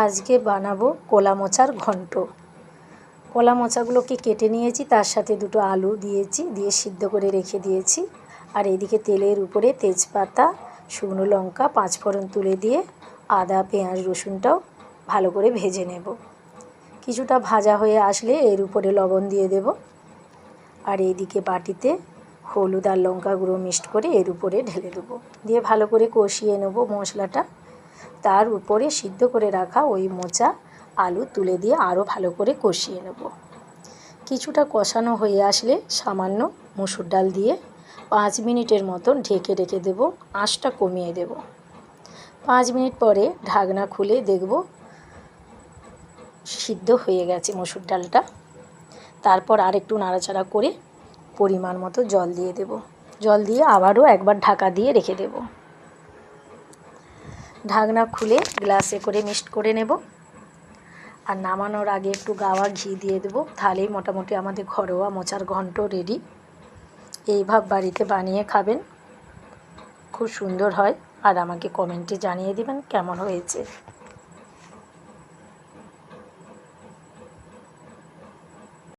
আজকে বানাবো কলা মোচার ঘন্ট। কলা মোচাগুলোকে কেটে নিয়েছি, তার সাথে দুটো আলু দিয়েছি, দিয়ে সিদ্ধ করে রেখে দিয়েছি। আর এদিকে তেলের উপরে তেজপাতা, শুকনো লঙ্কা, পাঁচফোড়ন তুলে দিয়ে আদা, পেঁয়াজ, রসুনটাও ভালো করে ভেজে নেব। কিছুটা ভাজা হয়ে আসলে এর উপরে লবণ দিয়ে দেব। আর এইদিকে বাটিতে হলুদ আর লঙ্কা গুঁড়ো মিক্সড করে এর উপরে ঢেলে দেবো, দিয়ে ভালো করে কষিয়ে নেব মশলাটা। তার উপরে সিদ্ধ করে রাখা ওই মোচা আলু তুলে দিয়ে আরও ভালো করে কষিয়ে নেব। কিছুটা কষানো হয়ে আসলে সামান্য মুসুর ডাল দিয়ে 5 মিনিটের মতন ঢেকে রেখে দেব, আঁচটা কমিয়ে দেব। 5 মিনিট পরে ঢাকনা খুলে দেখব সিদ্ধ হয়ে গেছে মসুর ডালটা। তারপর আরেকটু নাড়াচাড়া করে পরিমাণ মতো জল দিয়ে দেব। জল দিয়ে আবারও একবার ঢাকা দিয়ে রেখে দেব। ঢাকনা খুলে গ্লাসে করে মিক্সড করে নেব। আর নামানোর আগে একটু গাওয়া ঘি দিয়ে দেবো। তাহলেই মোটামুটি আমাদের ঘরোয়া মোচার ঘন্ট রেডি। এইভাবে বাড়িতে বানিয়ে খাবেন, খুব সুন্দর হয়। আর আমাকে কমেন্টে জানিয়ে দেবেন কেমন হয়েছে।